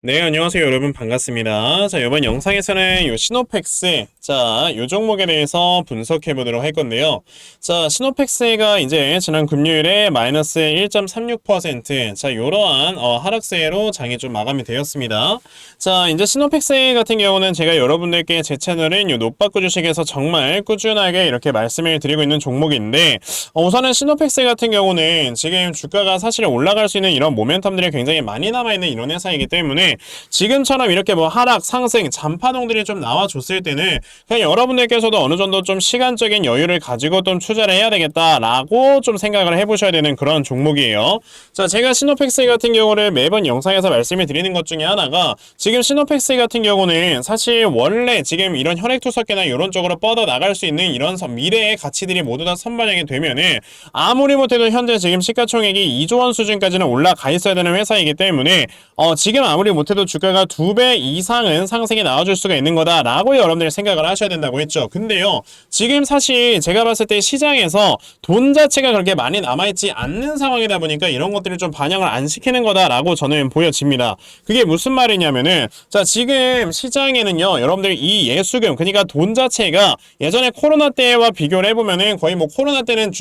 네, 안녕하세요, 여러분. 반갑습니다. 자, 이번 영상에서는 요 시노펙스, 자, 요 종목에 대해서 분석해 보도록 할 건데요. 자, 시노펙스가 이제 지난 금요일에 마이너스 1.36%, 자, 요러한 하락세로 장이 좀 마감이 되었습니다. 자, 이제 시노펙스 같은 경우는 제가 여러분들께 제 채널인 요 노빠꾸 주식에서 정말 꾸준하게 이렇게 말씀을 드리고 있는 종목인데, 우선은 시노펙스 같은 경우는 지금 주가가 사실 올라갈 수 있는 이런 모멘텀들이 굉장히 많이 남아있는 이런 회사이기 때문에 지금처럼 이렇게 뭐 하락, 상승, 잔파동들이 좀 나와줬을 때는 그냥 여러분들께서도 어느 정도 좀 시간적인 여유를 가지고 좀 투자를 해야 되겠다라고 좀 생각을 해보셔야 되는 그런 종목이에요. 자, 제가 시노펙스 같은 경우를 매번 영상에서 말씀을 드리는 것 중에 하나가 지금 시노펙스 같은 경우는 사실 원래 지금 이런 혈액투석계나 이런 쪽으로 뻗어 나갈 수 있는 이런 미래의 가치들이 모두 다 선반영이 되면은 아무리 못해도 현재 지금 시가총액이 2조 원 수준까지는 올라가 있어야 되는 회사이기 때문에 지금 아무리 못해도 주가가 2배 이상은 상승이 나와줄 수가 있는 거다라고 여러분들이 생각을 하셔야 된다고 했죠. 근데요, 지금 사실 제가 봤을 때 시장에서 돈 자체가 그렇게 많이 남아있지 않는 상황이다 보니까 이런 것들을 좀 반영을 안 시키는 거다라고 저는 보여집니다. 그게 무슨 말이냐면은, 자, 지금 시장에는요, 여러분들 이 예수금, 그러니까 돈 자체가 예전에 코로나 때와 비교를 해보면은 거의 뭐 코로나 때는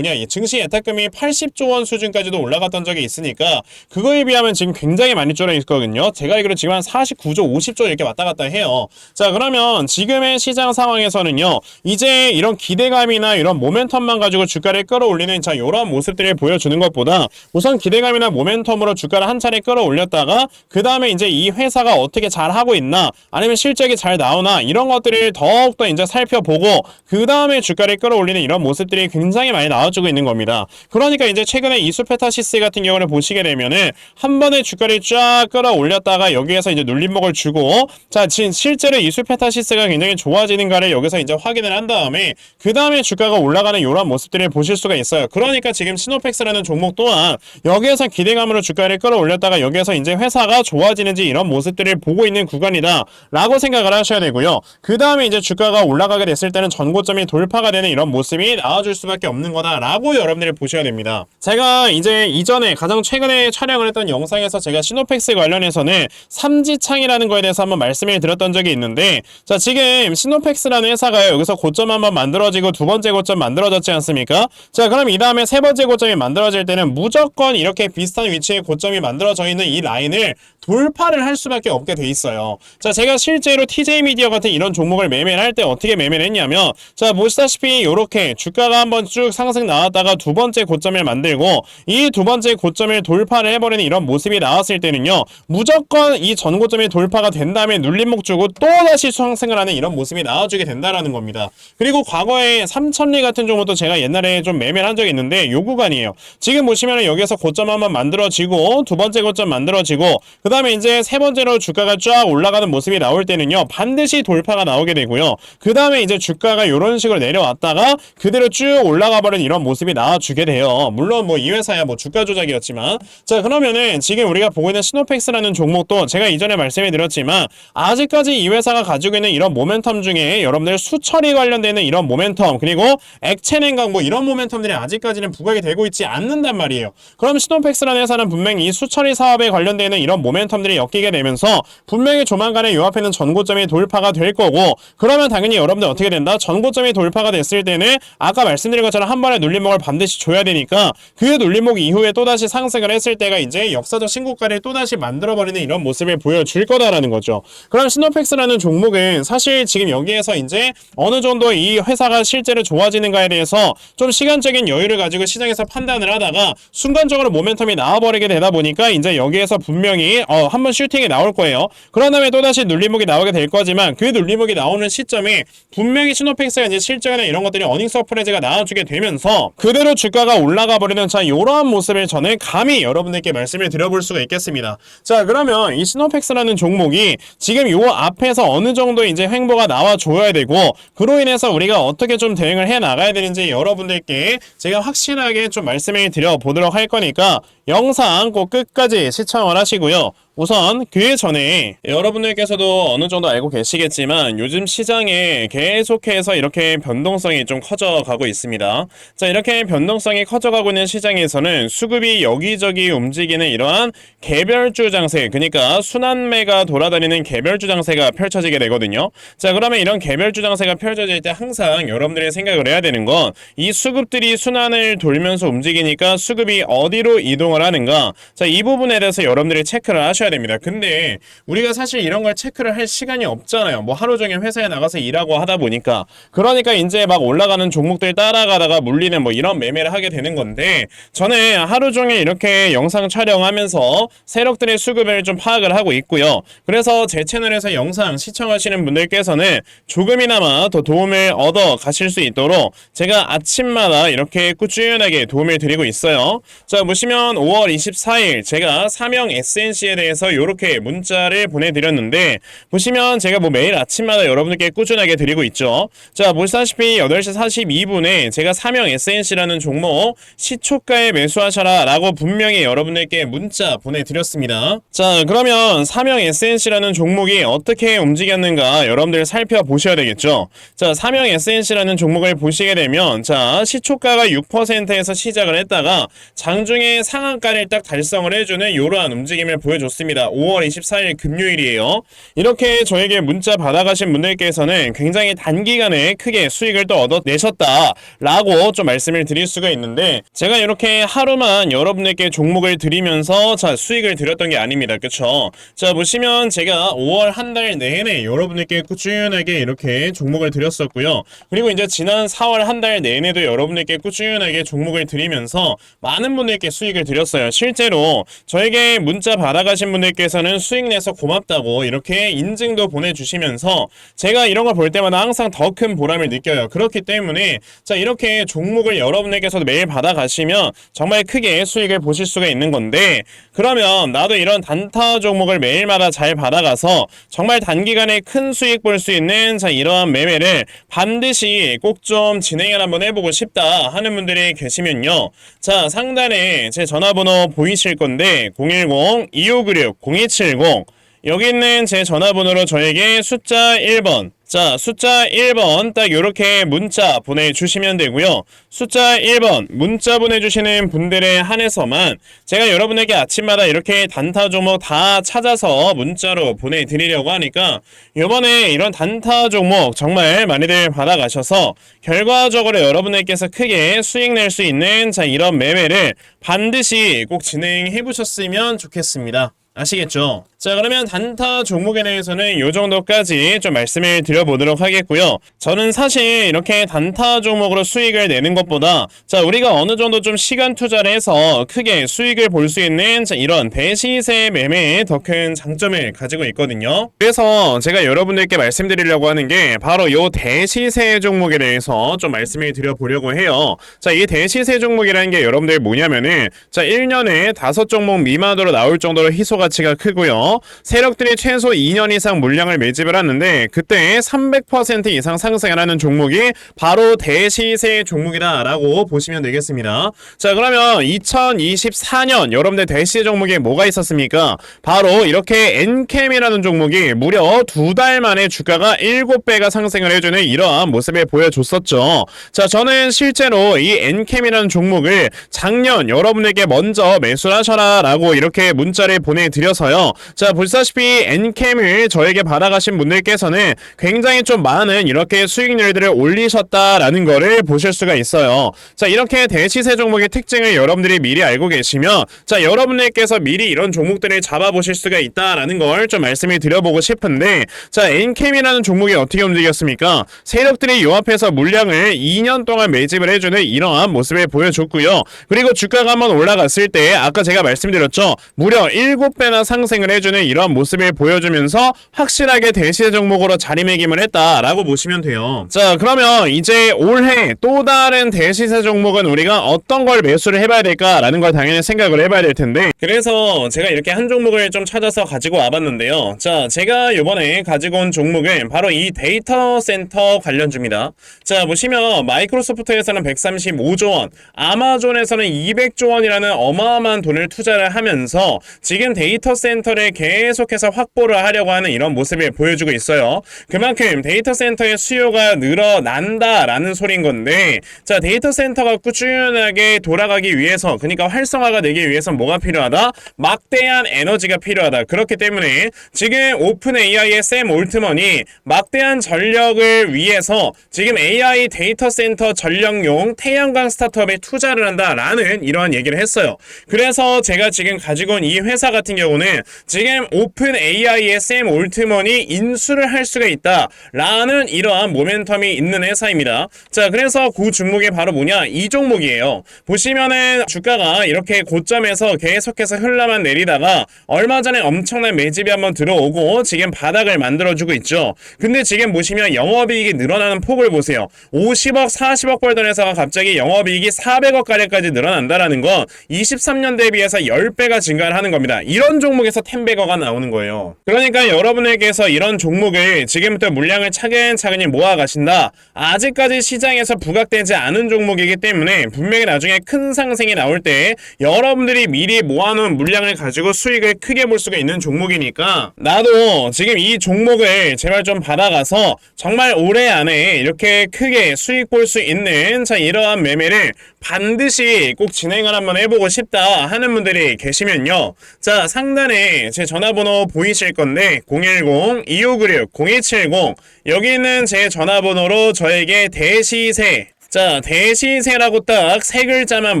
증시 예탁금이 80조 원 수준까지도 올라갔던 적이 있으니까 그거에 비하면 지금 굉장히 많이 줄어 있거든요. 제가 알기로 지금 한 49조, 50조 이렇게 왔다 갔다 해요. 자, 그러면 지금의 시장 상황에서는요, 이제 이런 기대감이나 이런 모멘텀만 가지고 주가를 끌어올리는 자, 이런 모습들을 보여주는 것보다 우선 기대감이나 모멘텀으로 주가를 한 차례 끌어올렸다가 그 다음에 이제 이 회사가 어떻게 잘 하고 있나 아니면 실적이 잘 나오나 이런 것들을 더욱더 이제 살펴보고 그 다음에 주가를 끌어올리는 이런 모습들이 굉장히 많이 나와주고 있는 겁니다. 그러니까 이제 최근에 이수페타시스 같은 경우를 보시게 되면은 한 번에 주가를 쫙 끌어올렸다가 여기에서 이제 눌림목을 주고, 자, 실제로 이수페타시스가 굉장히 좋아지는가를 여기서 이제 확인을 한 다음에 그 다음에 주가가 올라가는 이런 모습들을 보실 수가 있어요. 그러니까 지금 시노펙스라는 종목 또한 여기에서 기대감으로 주가를 끌어올렸다가 여기에서 이제 회사가 좋아지는지 이런 모습들을 보고 있는 구간이다 라고 생각을 하셔야 되고요. 그 다음에 이제 주가가 올라가게 됐을 때는 전고점이 돌파가 되는 이런 모습이 나와줄 수밖에 없는 거다 라고 여러분들이 보셔야 됩니다. 제가 이제 이전에 가장 최근에 촬영을 했던 영상에서 제가 시노펙스 관련해서는 삼지창이라는 거에 대해서 한번 말씀을 드렸던 적이 있는데, 자, 지금 시노펙스라는 회사가 여기서 고점 한번 만들어지고 두 번째 고점 만들어졌지 않습니까? 자, 그럼 이 다음에 세 번째 고점이 만들어질 때는 무조건 이렇게 비슷한 위치에 고점이 만들어져 있는 이 라인을 돌파를 할 수밖에 없게 돼 있어요. 자, 제가 실제로 TJ미디어 같은 이런 종목을 매매를 할 때 어떻게 매매를 했냐면, 자, 보시다시피 이렇게 주가가 한번 쭉 상승 나왔다가 두 번째 고점을 만들고 이 두 번째 고점을 돌파를 해버리는 이런 모습이 나왔을 때는요, 무조건 이 전 고점이 돌파가 된 다음에 눌림목 주고 또다시 상승을 하는 이런 모습이 나와주게 된다라는 겁니다. 그리고 과거에 삼천리 같은 종목도 제가 옛날에 좀 매매를 한 적이 있는데 요 구간이에요. 지금 보시면 여기서 고점 한번 만들어지고 두 번째 고점 만들어지고 그 다음에 이제 세 번째로 주가가 쫙 올라가는 모습이 나올 때는요, 반드시 돌파가 나오게 되고요. 그 다음에 이제 주가가 이런 식으로 내려왔다가 그대로 쭉 올라가 버린 이런 모습이 나와주게 돼요. 물론 뭐 이 회사야 뭐 주가 조작이었지만, 자, 그러면은 지금 우리가 보고 있는 시노펙스라는 종목도 제가 이전에 말씀해 드렸지만 아직까지 이 회사가 가지고 있는 이런 모멘텀 중에 여러분들 수처리 관련되는 이런 모멘텀 그리고 액체 냉각 뭐 이런 모멘텀들이 아직까지는 부각이 되고 있지 않는단 말이에요. 그럼 시노펙스라는 회사는 분명히 이 수처리 사업에 관련되는 이런 모멘텀들이 엮이게 되면서 분명히 조만간에 요 앞에는 전고점이 돌파가 될 거고, 그러면 당연히 여러분들 어떻게 된다? 전고점이 돌파가 됐을 때는 아까 말씀드린 것처럼 한 번에 눌림목을 반드시 줘야 되니까 그 눌림목 이후에 또다시 상승을 했을 때가 이제 역사적 신고가를 또다시 만들어버리는 이런 모습을 보여줄 거다라는 거죠. 그럼 시노펙스라는 종목은 사실 지금 여기에서 이제 어느 정도 이 회사가 실제로 좋아지는가에 대해서 좀 시간적인 여유를 가지고 시장에서 판단을 하다가 순간적으로 모멘텀이 나와버리게 되다 보니까 이제 여기에서 분명히 한번 슈팅이 나올 거예요. 그런 다음에 또다시 눌림목이 나오게 될 거지만 그 눌림목이 나오는 시점에 분명히 시노펙스가 이제 실적이나 이런 것들이 어닝 서프라이즈가 나와주게 되면서 그대로 주가가 올라가 버리는 자, 이러한 모습을 저는 감히 여러분들께 말씀을 드려볼 수가 있겠습니다. 자, 그러면 이 시노펙스라는 종목이 지금 요 앞에서 어느 정도 이제 횡보가 나와줘야 되고 그로 인해서 우리가 어떻게 좀 대응을 해 나가야 되는지 여러분들께 제가 확실하게 좀 말씀을 드려보도록 할 거니까 영상 꼭 끝까지 시청을 하시고요. 우선 그 전에 여러분들께서도 어느 정도 알고 계시겠지만 요즘 시장에 계속해서 이렇게 변동성이 좀 커져가고 있습니다. 자, 이렇게 변동성이 커져가고 있는 시장에서는 수급이 여기저기 움직이는 이러한 개별주 장세, 그러니까 순환매가 돌아다니는 개별주 장세가 펼쳐지게 되거든요. 자, 그러면 이런 개별주 장세가 펼쳐질 때 항상 여러분들이 생각을 해야 되는 건 이 수급들이 순환을 돌면서 움직이니까 수급이 어디로 이동을 하는가. 자, 이 부분에 대해서 여러분들이 체크를 하셔야 됩니다. 근데 우리가 사실 이런 걸 체크를 할 시간이 없잖아요. 뭐 하루 종일 회사에 나가서 일하고 하다 보니까. 그러니까 이제 막 올라가는 종목들 따라가다가 물리는 뭐 이런 매매를 하게 되는 건데, 저는 하루 종일 이렇게 영상 촬영하면서 세력들의 수급을 좀 파악을 하고 있고요. 그래서 제 채널에서 영상 시청하시는 분들께서는 조금이나마 더 도움을 얻어 가실 수 있도록 제가 아침마다 이렇게 꾸준하게 도움을 드리고 있어요. 자, 보시면 5월 24일 제가 사명 SNC에 대해서 이렇게 문자를 보내드렸는데, 보시면 제가 뭐 매일 아침마다 여러분들께 꾸준하게 드리고 있죠. 자, 보시다시피 8시 42분에 제가 사명 SNC라는 종목 시초가에 매수하셔라 라고 분명히 여러분들께 문자 보내드렸습니다. 자, 그러면 사명 SNC라는 종목이 어떻게 움직였는가 여러분들 살펴보셔야 되겠죠. 자, 사명 SNC라는 종목을 보시게 되면, 자, 시초가가 6%에서 시작을 했다가 장중에 상한가를 딱 달성을 해주는 이러한 움직임을 보여줬습니다. 5월 24일 금요일이에요. 이렇게 저에게 문자 받아가신 분들께서는 굉장히 단기간에 크게 수익을 또 얻어내셨다 라고 좀 말씀을 드릴 수가 있는데, 제가 이렇게 하루만 여러분들께 종목을 드리면서 자 수익을 드렸던 게 아닙니다. 그쵸? 자, 보시면 제가 5월 한 달 내내 여러분들께 꾸준하게 이렇게 종목을 드렸었고요. 그리고 이제 지난 4월 한 달 내내도 여러분들께 꾸준하게 종목을 드리면서 많은 분들께 수익을 드렸어요. 실제로 저에게 문자 받아가신 분들께서는 수익 내서 고맙다고 이렇게 인증도 보내주시면서 제가 이런 걸 볼 때마다 항상 더 큰 보람을 느껴요. 그렇기 때문에 자, 이렇게 종목을 여러분들께서도 매일 받아가시면 정말 크게 수익을 보실 수가 있는 건데, 그러면 나도 이런 단타 종목을 매일마다 잘 받아가서 정말 단기간에 큰 수익 볼 수 있는 자 이러한 매매를 반드시 꼭 좀 진행을 한번 해보고 싶다 하는 분들이 계시면요, 자 상단에 제 전화번호 보이실 건데 010-2596-0270 여기 있는 제 전화번호로 저에게 숫자 1번, 자 숫자 1번 딱 요렇게 문자 보내주시면 되고요. 숫자 1번 문자 보내주시는 분들에 한해서만 제가 여러분에게 아침마다 이렇게 단타 종목 다 찾아서 문자로 보내드리려고 하니까, 요번에 이런 단타 종목 정말 많이들 받아가셔서 결과적으로 여러분들께서 크게 수익 낼 수 있는 자 이런 매매를 반드시 꼭 진행해 보셨으면 좋겠습니다. 아시겠죠? 자, 그러면 단타 종목에 대해서는 요 정도까지 좀 말씀을 드려보도록 하겠고요. 저는 사실 이렇게 단타 종목으로 수익을 내는 것보다 자 우리가 어느 정도 좀 시간 투자를 해서 크게 수익을 볼 수 있는 자, 이런 대시세 매매에 더 큰 장점을 가지고 있거든요. 그래서 제가 여러분들께 말씀드리려고 하는 게 바로 요 대시세 종목에 대해서 좀 말씀을 드려보려고 해요. 자, 이 대시세 종목이라는 게 여러분들 뭐냐면은 자 1년에 5종목 미만으로 나올 정도로 희소 가치가 크고요. 세력들이 최소 2년 이상 물량을 매집을 하는데 그때 300% 이상 상승을 하는 종목이 바로 대시세 종목이다 라고 보시면 되겠습니다. 자, 그러면 2024년 여러분들 대시세 종목에 뭐가 있었습니까? 바로 이렇게 엔캠이라는 종목이 무려 2달 만에 주가가 7배가 상승을 해주는 이러한 모습을 보여줬었죠. 자, 저는 실제로 이 엔캠이라는 종목을 작년 여러분에게 먼저 매수를 하셔라 라고 이렇게 문자를 보내드려서요. 자, 보시다시피 엔캠을 저에게 받아가신 분들께서는 굉장히 좀 많은 이렇게 수익률들을 올리셨다라는 거를 보실 수가 있어요. 자, 이렇게 대시세 종목의 특징을 여러분들이 미리 알고 계시면 자 여러분들께서 미리 이런 종목들을 잡아보실 수가 있다라는 걸 좀 말씀을 드려보고 싶은데, 자 엔캠이라는 종목이 어떻게 움직였습니까? 세력들이 요 앞에서 물량을 2년 동안 매집을 해주는 이러한 모습을 보여줬고요. 그리고 주가가 한번 올라갔을 때 아까 제가 말씀드렸죠, 무려 7배나 상승을 해주는 이러한 모습을 보여주면서 확실하게 대시세 종목으로 자리매김을 했다라고 보시면 돼요. 자, 그러면 이제 올해 또 다른 대시세 종목은 우리가 어떤 걸 매수를 해봐야 될까라는 걸 당연히 생각을 해봐야 될 텐데, 그래서 제가 이렇게 한 종목을 좀 찾아서 가지고 와봤는데요. 자, 제가 이번에 가지고 온 종목은 바로 이 데이터 센터 관련주입니다. 자, 보시면 마이크로소프트에서는 135조 원, 아마존에서는 200조 원이라는 어마어마한 돈을 투자를 하면서 지금 데이터 센터를 계속해서 확보를 하려고 하는 이런 모습을 보여주고 있어요. 그만큼 데이터 센터의 수요가 늘어난다라는 소린 건데, 자, 데이터 센터가 꾸준하게 돌아가기 위해서, 그러니까 활성화가 되기 위해서 뭐가 필요하다? 막대한 에너지가 필요하다. 그렇기 때문에 지금 오픈 AI의 샘 올트먼이 막대한 전력을 위해서 지금 AI 데이터 센터 전력용 태양광 스타트업에 투자를 한다라는 이러한 얘기를 했어요. 그래서 제가 지금 가지고 온 이 회사 같은 경우는 지금 오픈 AI의 샘 올트먼이 인수를 할 수가 있다라는 이러한 모멘텀이 있는 회사입니다. 자, 그래서 그 종목이 바로 뭐냐? 이 종목이에요. 보시면은 주가가 이렇게 고점에서 계속해서 흘러만 내리다가 얼마 전에 엄청난 매집이 한번 들어오고 지금 바닥을 만들어주고 있죠. 근데 지금 보시면 영업이익이 늘어나는 폭을 보세요. 50억, 40억 벌던 회사가 갑자기 영업이익이 400억 가량까지 늘어난다라는 건 23년 대비해서 10배가 증가를 하는 겁니다. 이런 종목에서 10배거가 나오는 거예요. 그러니까 여러분에게서 이런 종목을 지금부터 물량을 차근차근히 모아가신다. 아직까지 시장에서 부각되지 않은 종목이기 때문에 분명히 나중에 큰 상승이 나올 때 여러분들이 미리 모아놓은 물량을 가지고 수익을 크게 볼 수가 있는 종목이니까 나도 지금 이 종목을 제발 좀 받아가서 정말 올해 안에 이렇게 크게 수익 볼 수 있는 자 이러한 매매를 반드시 꼭 진행을 한번 해보고 싶다 하는 분들이 계시면요. 자, 상단에 제 전화번호 보이실 건데 010-2596-0270 여기 있는 제 전화번호로 저에게 대시세 자, 대시세라고 딱 세 글자만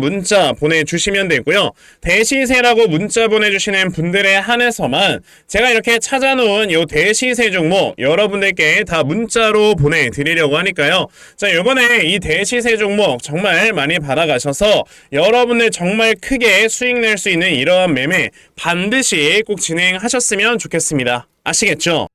문자 보내주시면 되고요. 대시세라고 문자 보내주시는 분들에 한해서만 제가 이렇게 찾아놓은 요 대시세 종목 여러분들께 다 문자로 보내드리려고 하니까요. 자, 요번에 이 대시세 종목 정말 많이 받아가셔서 여러분들 정말 크게 수익 낼 수 있는 이러한 매매 반드시 꼭 진행하셨으면 좋겠습니다. 아시겠죠?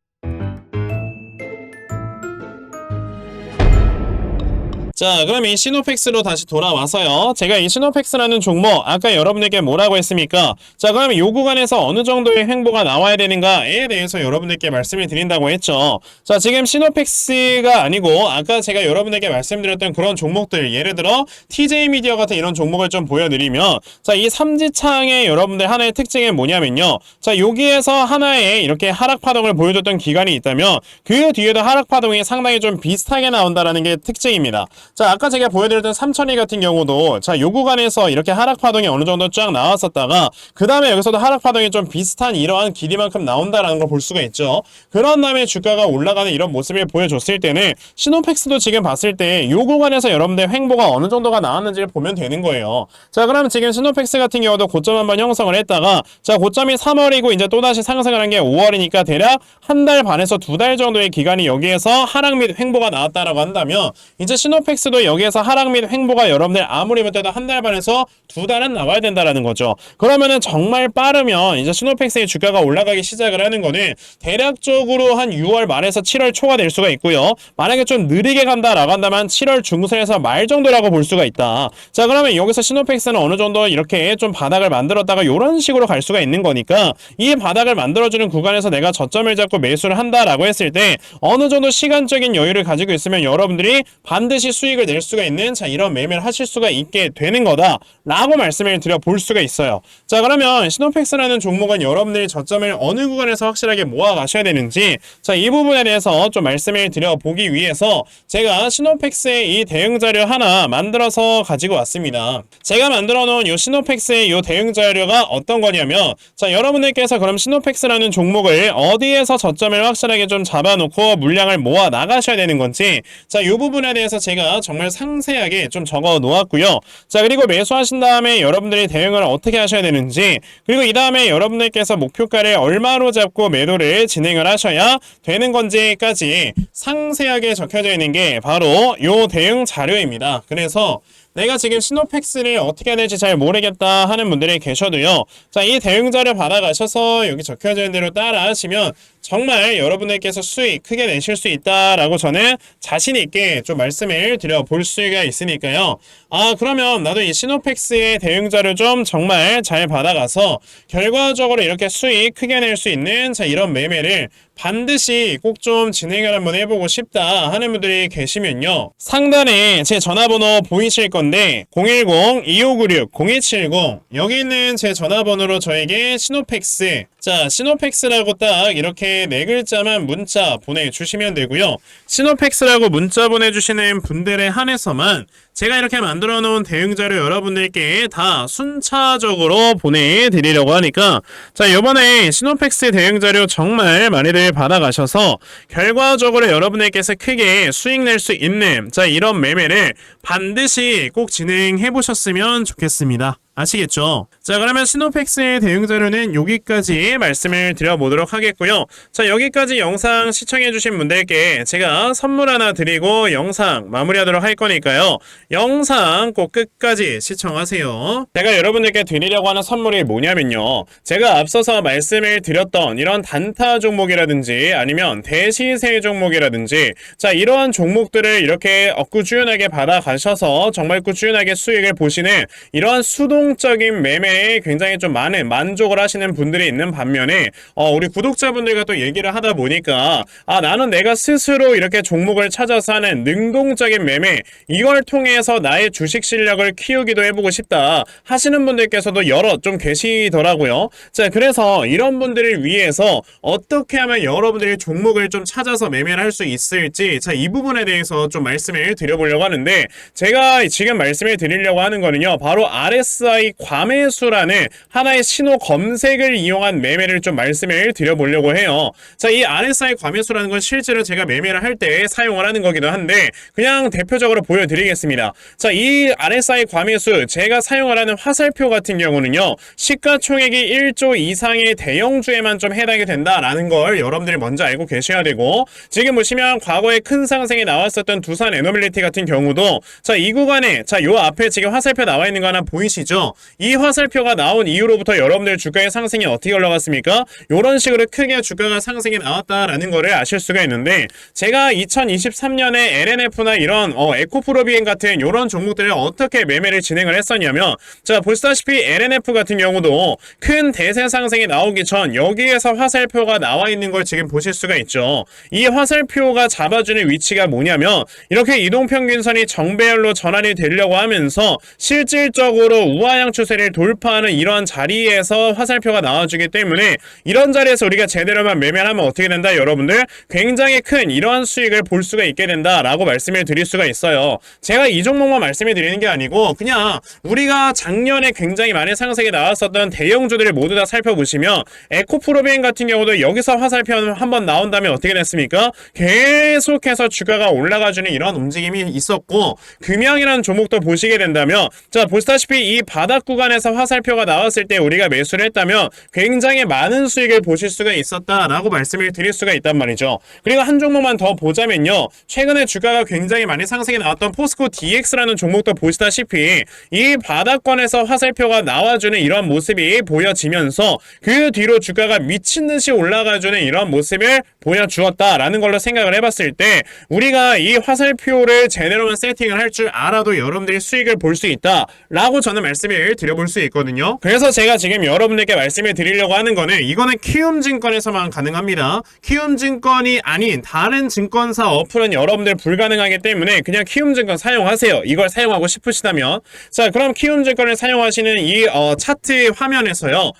자, 그럼 이 시노팩스로 다시 돌아와서요. 제가 이 시노팩스라는 종목 아까 여러분들께 뭐라고 했습니까? 자, 그럼 요 구간에서 어느 정도의 횡보가 나와야 되는가에 대해서 여러분들께 말씀을 드린다고 했죠. 자, 지금 시노팩스가 아니고 아까 제가 여러분들께 말씀드렸던 그런 종목들 예를 들어 TJ미디어 같은 이런 종목을 좀 보여드리면 자, 이 삼지창의 여러분들 하나의 특징이 뭐냐면요. 자, 여기에서 하나의 이렇게 하락파동을 보여줬던 기간이 있다면 그 뒤에도 하락파동이 상당히 좀 비슷하게 나온다라는 게 특징입니다. 자, 아까 제가 보여드렸던 3002 같은 경우도 자, 요 구간에서 이렇게 하락파동이 어느 정도 쫙 나왔었다가 그 다음에 여기서도 하락파동이 좀 비슷한 이러한 길이만큼 나온다라는 걸 볼 수가 있죠. 그런 다음에 주가가 올라가는 이런 모습을 보여줬을 때는 시노팩스도 지금 봤을 때 요 구간에서 여러분들 횡보가 어느 정도가 나왔는지를 보면 되는 거예요. 자, 그럼 지금 시노팩스 같은 경우도 고점 한번 형성을 했다가 자, 고점이 3월이고 이제 또다시 상승을 한 게 5월이니까 대략 한 달 반에서 두 달 정도의 기간이 여기에서 하락 및 횡보가 나왔다라고 한다면 이제 시노팩스도 여기에서 하락 및 횡보가 여러분들 아무리 못해도 한 달 반에서 두 달은 나와야 된다라는 거죠. 그러면은 정말 빠르면 이제 시노팩스의 주가가 올라가기 시작을 하는 거는 대략적으로 한 6월 말에서 7월 초가 될 수가 있고요. 만약에 좀 느리게 간다라고 한다면 7월 중순에서 말 정도라고 볼 수가 있다. 자, 그러면 여기서 시노팩스는 어느 정도 이렇게 좀 바닥을 만들었다가 이런 식으로 갈 수가 있는 거니까 이 바닥을 만들어주는 구간에서 내가 저점을 잡고 매수를 한다라고 했을 때 어느 정도 시간적인 여유를 가지고 있으면 여러분들이 반드시 수익을 낼 수가 있는 자 이런 매매를 하실 수가 있게 되는 거다 라고 말씀을 드려 볼 수가 있어요. 자, 그러면 시노팩스라는 종목은 여러분들이 저점을 어느 구간에서 확실하게 모아 가셔야 되는지 자, 이 부분에 대해서 좀 말씀을 드려 보기 위해서 제가 시노팩스의 이 대응 자료 하나 만들어서 가지고 왔습니다. 제가 만들어 놓은 이 시노팩스의 이 대응 자료가 어떤 거냐면 자, 여러분들께서 그럼 시노팩스라는 종목을 어디에서 저점을 확실하게 좀 잡아놓고 물량을 모아 나가셔야 되는 건지 자, 이 부분에 대해서 제가 정말 상세하게 좀 적어 놓았고요. 자, 그리고 매수하신 다음에 여러분들이 대응을 어떻게 하셔야 되는지 그리고 이 다음에 여러분들께서 목표가를 얼마로 잡고 매도를 진행을 하셔야 되는 건지까지 상세하게 적혀져 있는 게 바로 이 대응 자료입니다. 그래서 내가 지금 시노팩스를 어떻게 해야 될지 잘 모르겠다 하는 분들이 계셔도요. 자, 이 대응 자료 받아가셔서 여기 적혀져 있는 대로 따라 하시면 정말 여러분들께서 수익 크게 내실 수 있다라고 저는 자신 있게 좀 말씀을 드려 볼 수가 있으니까요. 아, 그러면 나도 이 시노팩스의 대응 자료 좀 정말 잘 받아가서 결과적으로 이렇게 수익 크게 낼 수 있는 자 이런 매매를 반드시 꼭 좀 진행을 한번 해보고 싶다 하는 분들이 계시면요. 상단에 제 전화번호 보이실 건데 010-2596-0270 여기 있는 제 전화번호로 저에게 시노팩스 자, 시노팩스라고 딱 이렇게 네 글자만 문자 보내주시면 되고요. 시노팩스라고 문자 보내주시는 분들에 한해서만 제가 이렇게 만들어 놓은 대응자료 여러분들께 다 순차적으로 보내드리려고 하니까, 자, 이번에 시노팩스 대응자료 정말 많이들 받아가셔서 결과적으로 여러분들께서 크게 수익 낼 수 있는, 자, 이런 매매를 반드시 꼭 진행해 보셨으면 좋겠습니다. 아시겠죠? 자, 그러면 시노팩스의 대응 자료는 여기까지 말씀을 드려보도록 하겠고요. 자, 여기까지 영상 시청해주신 분들께 제가 선물 하나 드리고 영상 마무리하도록 할 거니까요. 영상 꼭 끝까지 시청하세요. 제가 여러분들께 드리려고 하는 선물이 뭐냐면요. 제가 앞서서 말씀을 드렸던 이런 단타 종목이라든지 아니면 대시세 종목이라든지, 자, 이러한 종목들을 이렇게 꾸준하게 받아가셔서 정말 꾸준하게 수익을 보시는 이러한 수동적인 매매에 굉장히 좀 많은 만족을 하시는 분들이 있는 반면에 우리 구독자분들과 또 얘기를 하다 보니까 나는 내가 스스로 이렇게 종목을 찾아서 하는 능동적인 매매, 이걸 통해서 나의 주식 실력을 키우기도 해보고 싶다 하시는 분들께서도 여럿 좀 계시더라고요. 자, 그래서 이런 분들을 위해서 어떻게 하면 여러분들이 종목을 좀 찾아서 매매를 할 수 있을지, 자, 이 부분에 대해서 좀 말씀을 드려보려고 하는데, 제가 지금 말씀을 드리려고 하는 거는요, 바로 RSI 과매수라는 하나의 신호 검색을 이용한 매매를 좀 말씀을 드려보려고 해요. 자, 이 RSI 과매수라는 건 실제로 제가 매매를 할 때 사용을 하는 거기도 한데, 그냥 대표적으로 보여드리겠습니다. 자, 이 RSI 과매수, 제가 사용을 하는 화살표 같은 경우는요, 시가총액이 1조 이상의 대형주에만 좀 해당이 된다라는 걸 여러분들이 먼저 알고 계셔야 되고, 지금 보시면 과거에 큰 상승이 나왔었던 두산 에너빌리티 같은 경우도, 자, 이 구간에, 자, 요 앞에 지금 화살표 나와 있는 거 하나 보이시죠? 이 화살표가 나온 이후로부터 여러분들 주가의 상승이 어떻게 올라갔습니까? 요런 식으로 크게 주가가 상승이 나왔다라는 거를 아실 수가 있는데, 제가 2023년에 LNF나 이런 에코프로비엔 같은 요런 종목들을 어떻게 매매를 진행을 했었냐면, 자, 보시다시피 LNF 같은 경우도 큰 대세 상승이 나오기 전 여기에서 화살표가 나와 있는 걸 지금 보실 수가 있죠. 이 화살표가 잡아주는 위치가 뭐냐면, 이렇게 이동평균선이 정배열로 전환이 되려고 하면서 실질적으로 우하향 추세를 돌파하는 이런 자리에서 화살표가 나와주기 때문에, 이런 자리에서 우리가 제대로만 매매를 하면 어떻게 된다? 여러분들 굉장히 큰 이러한 수익을 볼 수가 있게 된다라고 말씀을 드릴 수가 있어요. 제가 이 종목만 말씀을 드리는 게 아니고, 그냥 우리가 작년에 굉장히 많은 상승이 나왔었던 대형주들을 모두 다 살펴보시면, 에코프로비엔 같은 경우도 여기서 화살표 한번 나온 다음에 어떻게 됐습니까? 계속해서 주가가 올라가주는 이런 움직임이 있었고, 금양이라는 종목도 보시게 된다면, 자, 보시다시피 이 바닥 구간에서 화살표가 나왔을 때 우리가 매수를 했다면 굉장히 많은 수익을 보실 수가 있었다라고 말씀을 드릴 수가 있단 말이죠. 그리고 한 종목만 더 보자면요, 최근에 주가가 굉장히 많이 상승이 나왔던 포스코 DX라는 종목도 보시다시피 이 바닥권에서 화살표가 나와주는 이런 모습이 보여지면서 그 뒤로 주가가 미친듯이 올라가주는 이런 모습을 보여주었다라는 걸로 생각을 해봤을 때, 우리가 이 화살표를 제대로만 세팅을 할 줄 알아도 여러분들이 수익을 볼 수 있다라고 저는 말씀을 드려볼 수 있거든요. 그래서 제가 지금 여러분들께 말씀을 드리려고 하는 거는, 이거는 키움증권에서만 가능합니다. 키움증권이 아닌 다른 증권사 어플은 여러분들 불가능하기 때문에 그냥 키움증권 사용하세요. 이걸 사용하고 싶으시다면. 자, 그럼 키움증권을 사용하시는 이 차트 화면에서요,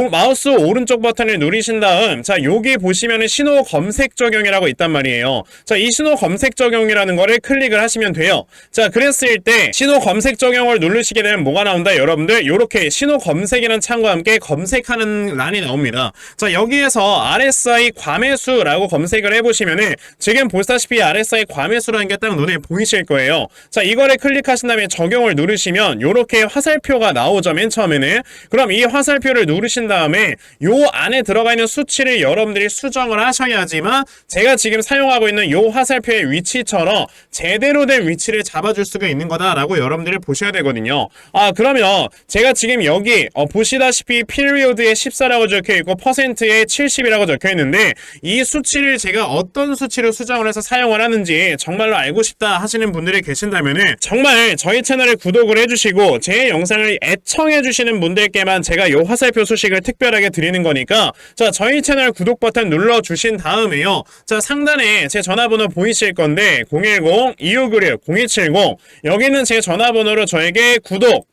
마우스 오른쪽 버튼을 누르신 다음, 자, 여기 보시면은 신호 검색 적용이라고 있단 말이에요. 자, 이 신호 검색 적용이라는 거를 클릭을 하시면 돼요. 자, 그랬을 때 신호 검색 적용을 누르시게 되면 뭐가 나온다? 여러분들 요렇게 신호 검색이라는 창과 함께 검색하는 란이 나옵니다. 자, 여기에서 RSI 과매수라고 검색을 해보시면은 지금 보시다시피 RSI 과매수라는 게 딱 눈에 보이실 거예요. 자, 이거를 클릭하신 다음에 적용을 누르시면 요렇게 화살표가 나오죠, 맨 처음에는. 그럼 이 화살표를 누르신 다음에 요 안에 들어가 있는 수치를 여러분들이 수정을 하셔야지만 제가 지금 사용하고 있는 요 화살표의 위치처럼 제대로 된 위치를 잡아줄 수가 있는 거다라고 여러분들이 보셔야 되거든요. 그러면 제가 지금 여기 보시다시피 피리오드에 14라고 적혀있고 퍼센트에 70이라고 적혀있는데, 이 수치를 제가 어떤 수치로 수정을 해서 사용을 하는지 정말로 알고 싶다 하시는 분들이 계신다면은 정말 저희 채널을 구독을 해주시고 제 영상을 애청해주시는 분들께만 제가 요 화살표 소식을 특별하게 드리는 거니까, 자, 저희 채널 구독 버튼 눌러주신 다음에요, 자, 상단에 제 전화번호 보이실 건데 010-2596-0270, 여기는 제 전화번호로 저에게 구독,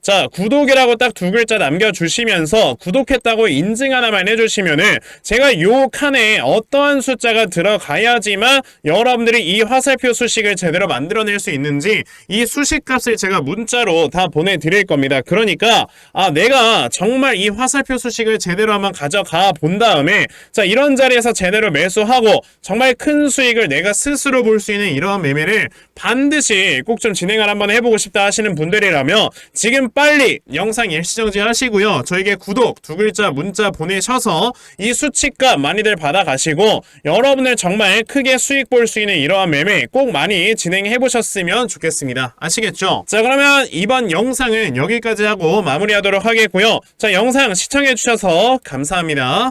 자, 구독이라고 딱 두 글자 남겨주시면서 구독했다고 인증 하나만 해주시면은 제가 요 칸에 어떠한 숫자가 들어가야지만 여러분들이 이 화살표 수식을 제대로 만들어낼 수 있는지 이 수식 값을 제가 문자로 다 보내드릴 겁니다. 그러니까 내가 정말 이 화살표 수식을 제대로 한번 가져가 본 다음에 자, 이런 자리에서 제대로 매수하고 정말 큰 수익을 내가 스스로 볼 수 있는 이러한 매매를 반드시 꼭 좀 진행을 한번 해보고 싶다 하시는 분들이라면 지금 빨리 영상 일시정지 하시고요. 저에게 구독 두 글자 문자 보내셔서 이 수치값 많이들 받아가시고 여러분들 정말 크게 수익 볼 수 있는 이러한 매매 꼭 많이 진행해 보셨으면 좋겠습니다. 아시겠죠? 자, 그러면 이번 영상은 여기까지 하고 마무리하도록 하겠고요. 자, 영상 시청해 주셔서 감사합니다.